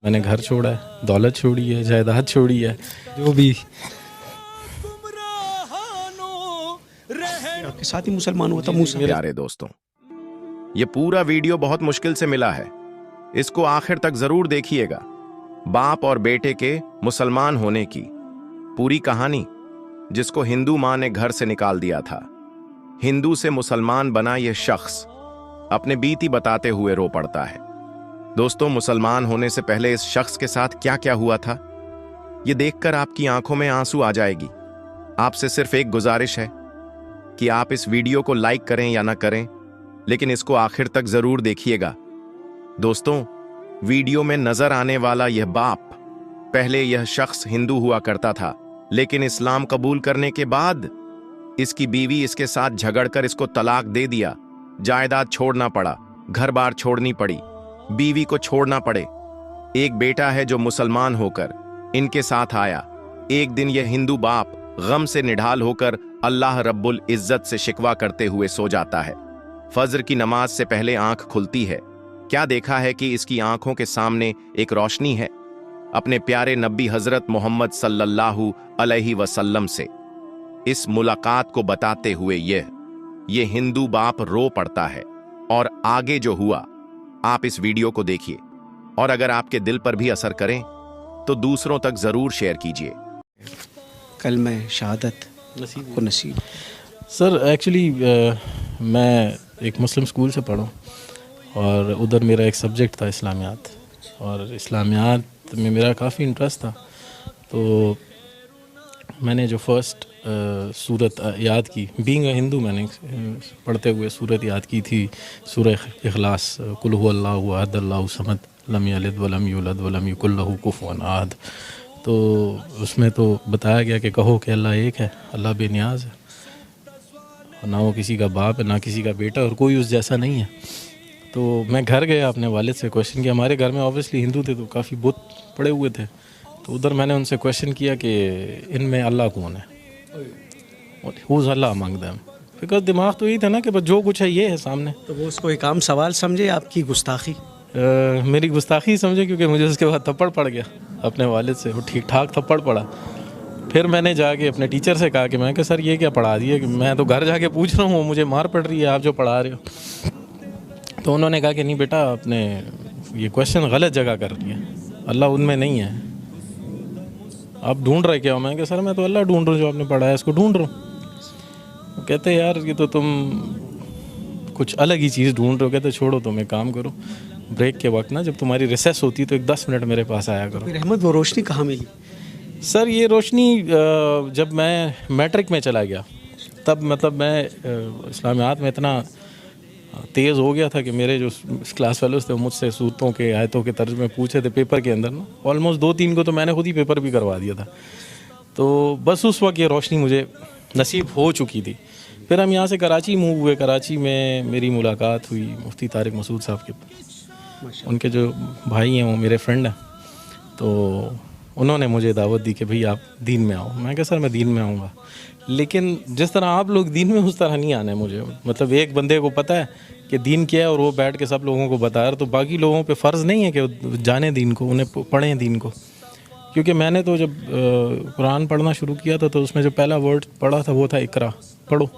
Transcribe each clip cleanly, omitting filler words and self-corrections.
मैंने घर छोड़ा है, दौलत छोड़ी है, जायदाद छोड़ी है, जो भी। आपके साथ ही मुसलमान हुआ था मूसा। प्यारे दोस्तों, ये पूरा वीडियो बहुत मुश्किल से मिला है, इसको आखिर तक जरूर देखिएगा। बाप और बेटे के मुसलमान होने की पूरी कहानी, जिसको हिंदू मां ने घर से निकाल दिया था। हिंदू से मुसलमान बना यह शख्स अपने बीती बताते हुए रो पड़ता है। दोस्तों, मुसलमान होने से पहले इस शख्स के साथ क्या क्या हुआ था, यह देखकर आपकी आंखों में आंसू आ जाएगी। आपसे सिर्फ एक गुजारिश है कि आप इस वीडियो को लाइक करें या ना करें, लेकिन इसको आखिर तक जरूर देखिएगा। दोस्तों, वीडियो में नजर आने वाला यह बाप, पहले यह शख्स हिंदू हुआ करता था, लेकिन इस्लाम कबूल करने के बाद इसकी बीवी इसके साथ झगड़कर इसको तलाक दे दिया। जायदाद छोड़ना पड़ा, घर बार छोड़नी पड़ी, बीवी को छोड़ना पड़े। एक बेटा है जो मुसलमान होकर इनके साथ आया। एक दिन यह हिंदू बाप गम से निढाल होकर अल्लाह रब्बुल इज्जत से शिकवा करते हुए सो जाता है। फजर की नमाज से पहले आंख खुलती है। क्या देखा है कि इसकी आंखों के सामने एक रोशनी है, अपने प्यारे नबी हजरत मोहम्मद सल्लल्लाहु अलैहि वसल्लम से। इस मुलाकात को बताते हुए ये हिंदू बाप रो पड़ता है। और आगे जो हुआ, आप इस वीडियो को देखिए, और अगर आपके दिल पर भी असर करें तो दूसरों तक जरूर शेयर कीजिए। कल मैं शहादत को नसीब। सर एक्चुअली मैं एक मुस्लिम स्कूल से पढ़ा और उधर मेरा एक सब्जेक्ट था इस्लामियात, और इस्लामियात में मेरा काफ़ी इंटरेस्ट था। तो मैंने जो फर्स्ट सूरत याद की, बीइंग अ हिंदू, मैंने पढ़ते हुए सूरत याद की थी, सूरह इखलास, कुल हु अल्लाहु अहद अल्लाहु समद लम यलिद वलम यूलद वलम यकुल लहू कुफुवन अहद। तो उसमें तो बताया गया कि कहो कि अल्लाह एक है, अल्लाह बेनियाज है, ना वो किसी का बाप है ना किसी का बेटा, और कोई उस जैसा नहीं है। तो मैं घर गया, अपने वालिद से क्वेश्चन किया। हमारे घर में ऑब्वियसली हिंदू थे तो काफ़ी बुत पड़े हुए थे, तो उधर मैंने उनसे क्वेश्चन किया कि इनमें अल्लाह कौन है, who's Allah among them. Because दिमाग तो यही था ना कि बस जो कुछ है ये है सामने। तो वो उसको एक आम सवाल समझे, आपकी गुस्ताखी? मेरी गुस्ताखी समझे, क्योंकि मुझे उसके बाद थप्पड़ पड़ गया अपने वालिद से, वो ठीक ठाक थप्पड़ पड़ा। फिर मैंने जाके अपने टीचर से कहा कि मैं कि सर ये क्या पढ़ा दिया, कि मैं तो घर जाके पूछ रहा हूँ, मुझे मार पड़ रही है, आप जो पढ़ा रहे हो। तो उन्होंने कहा कि नहीं बेटा, आपने ये क्वेश्चन गलत जगह कर रही है, अल्लाह उनमें नहीं है, आप ढूंढ रहे क्या हो? मैं कि सर मैं तो अल्लाह ढूंढ रहा हूँ, जो आपने पढ़ा है इसको ढूंढ रहा हूँ। कहते यार ये तो तुम कुछ अलग ही चीज़ ढूंढ रहे हो। कहते छोड़ो, तुम एक काम करो, ब्रेक के वक्त ना, जब तुम्हारी रिसेस होती है तो एक 10 मिनट मेरे पास आया करो। फिर अहमद, वो रोशनी कहाँ मिली? सर ये रोशनी जब मैं मैट्रिक में चला गया, तब मतलब मैं इस्लामियात में इतना तेज़ हो गया था कि मेरे जो क्लास फेलोज थे वो मुझसे सूरतों के, आयतों के तर्जुमे पूछे थे पेपर के अंदर ना। ऑलमोस्ट 2-3 को तो मैंने खुद ही पेपर भी करवा दिया था। तो बस उस वक्त ये रोशनी मुझे नसीब हो चुकी थी। फिर हम यहाँ से कराची मूव हुए। कराची में मेरी मुलाकात हुई मुफ्ती तारिक मसूद साहब के। उनके जो भाई हैं वो मेरे फ्रेंड हैं, तो उन्होंने मुझे दावत दी कि भाई आप दीन में आओ। मैं कहा सर मैं दीन में आऊँगा, लेकिन जिस तरह आप लोग दीन में उस तरह नहीं आना है मुझे। मतलब एक बंदे को पता है कि दीन क्या है और वो बैठ के सब लोगों को बता रहा, तो बाकी लोगों पे फ़र्ज़ नहीं है कि वो जाने दीन को, उन्हें पढ़ें दीन को। क्योंकि मैंने तो जब कुरान पढ़ना शुरू किया था तो उसमें जो पहला वर्ड पढ़ा था वो था इकरा, पढ़ो,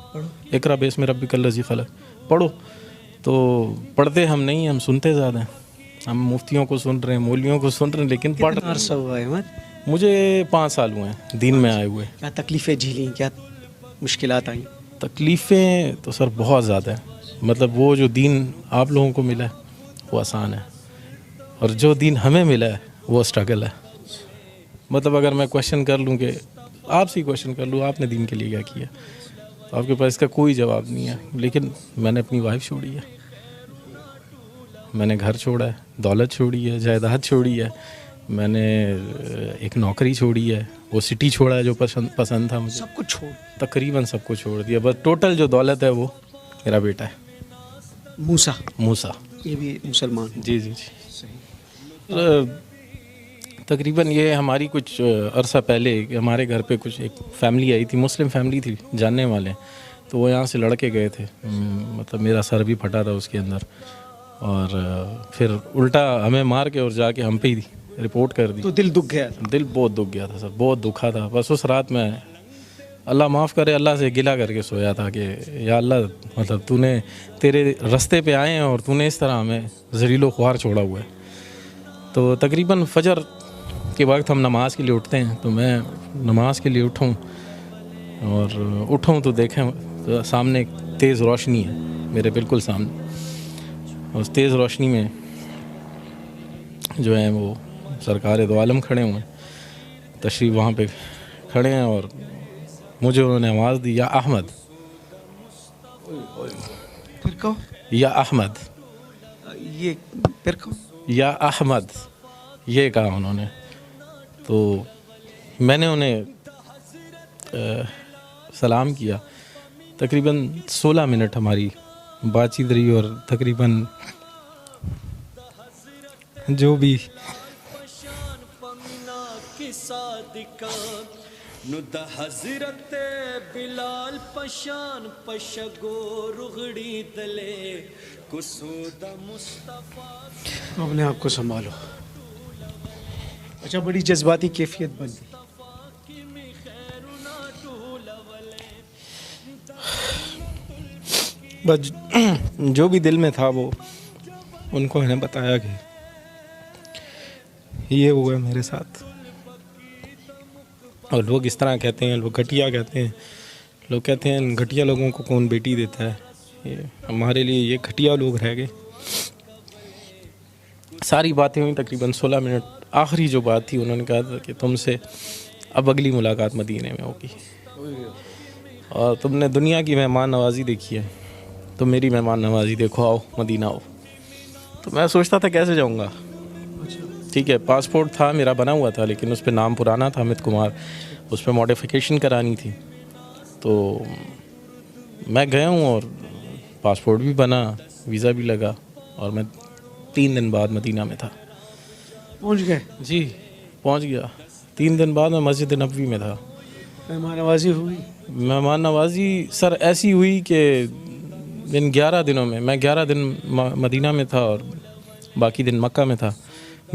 इकरा बेस्मि रब्बिकल्लज़ी खलक़, पढ़ो। तो पढ़ते हम नहीं, हम सुनते ज़्यादा हैं। हम मुफ्तियों को सुन रहे हैं, मौलवियों को सुन रहे हैं, लेकिन पढ़ अरसा हुआ है अहमद? मुझे 5 साल हुए हैं दीन में आए हुए। क्या तकलीफ़ें झेली, क्या मुश्किलात आई? तकलीफ़ें तो सर बहुत ज़्यादा हैं। मतलब वो जो दीन आप लोगों को मिला है वो आसान है, और जो दीन हमें मिला है वो स्ट्रगल है। मतलब अगर मैं क्वेश्चन कर लूँ, कि आपसे ही क्वेश्चन कर लूँ, आपने दीन के लिए क्या किया, तो आपके पास इसका कोई जवाब नहीं है। लेकिन मैंने अपनी वाइफ छोड़ी है, मैंने घर छोड़ा है, दौलत छोड़ी है, जायदाद छोड़ी है, मैंने एक नौकरी छोड़ी है, वो सिटी छोड़ा है जो पसंद था मुझे, सब कुछ छोड़, तकरीबन सब कुछ छोड़ दिया। बस टोटल जो दौलत है वो मेरा बेटा है मूसा। ये भी मुसलमान? जी जी जी, सही। तकरीबन ये हमारी कुछ अरसा पहले हमारे घर पे कुछ एक फैमिली आई थी, मुस्लिम फैमिली थी, जानने वाले, तो वो यहाँ से लड़के गए थे। मतलब मेरा सर भी फटा था उसके अंदर, और फिर उल्टा हमें मार के और जाके हम पे ही रिपोर्ट कर दी। तो दिल दुख गया था। दिल बहुत दुख गया था सर, बहुत दुखा था। बस उस रात में अल्लाह माफ़ करे, अल्लाह से गिला करके सोया था कि या अल्लाह, मतलब तूने, तेरे रास्ते पे आए हैं और तूने इस तरह हमें ज़लीलो ख्वार छोड़ा हुआ है। तो तकरीबन फजर के वक्त हम नमाज़ के लिए उठते हैं, तो मैं नमाज के लिए उठूँ और उठूँ तो देखें तो सामने एक तेज़ रोशनी है मेरे बिल्कुल सामने। उस तेज़ रोशनी में जो है वो सरकार दो आलम खड़े हुए हैं, तशरीफ़ वहाँ पे खड़े हैं और मुझे उन्होंने आवाज़ दी, या अहमद, फिर कहो, या अहमद, ये फिर कहो, या अहमद, ये कहा उन्होंने। तो मैंने उन्हें सलाम किया। तकरीबन 16 मिनट हमारी बातचीत रही और तकरीबन जो भी हज़रत बिलाल पशान पशगो रुगड़ी तले कुसूद मुस्तफा। अपने आप को संभालो। अच्छा, बड़ी जज्बाती कैफियत बन गई। बस जो भी दिल में था वो उनको मैंने बताया कि ये हुआ मेरे साथ। और लोग इस तरह कहते हैं, लोग घटिया कहते हैं, लोग कहते हैं घटिया लोगों को कौन बेटी देता है। ये हमारे लिए ये घटिया लोग रह गए। सारी बातें हुई तकरीबन 16 मिनट। आखिरी जो बात थी, उन्होंने कहा था कि तुमसे अब अगली मुलाकात मदीने में होगी और तुमने दुनिया की मेहमान नवाजी देखी है, तो मेरी मेहमान नवाजी देखो, आओ मदीना आओ। तो मैं सोचता था कैसे जाऊंगा। ठीक है, पासपोर्ट था मेरा बना हुआ था, लेकिन उस पर नाम पुराना था अमित कुमार, उस पर मॉडिफिकेशन करानी थी। तो मैं गया हूँ और पासपोर्ट भी बना, वीज़ा भी लगा और मैं 3 दिन बाद मदीना में था। पहुंच गए? जी पहुँच गया। 3 दिन बाद मैं मस्जिद नबवी में था। मेहमान नवाजी हुई? मेहमान नवाजी सर ऐसी हुई कि इन 11 दिनों में, मैं 11 दिन मदीना में था और बाकी दिन मक्का में था।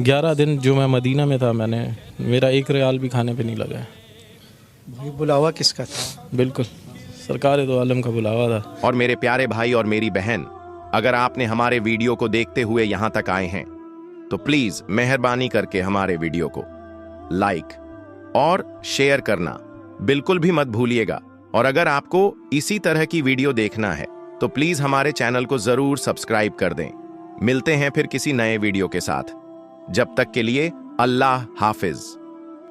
11 दिन जो मैं मदीना में था, मेरा 1 रियाल भी खाने पे नहीं लगा। भाई बुलावा किसका था? बिल्कुल सरकार दो आलम का बुलावा था। और मेरे प्यारे भाई और मेरी बहन, अगर आपने हमारे वीडियो को देखते हुए यहाँ तक आए हैं तो प्लीज मेहरबानी करके हमारे वीडियो को लाइक और शेयर करना बिल्कुल भी मत भूलिएगा। और अगर आपको इसी तरह की वीडियो देखना है तो प्लीज हमारे चैनल को जरूर सब्सक्राइब कर दें। मिलते हैं फिर किसी नए वीडियो के साथ। जब तक के लिए अल्लाह हाफिज।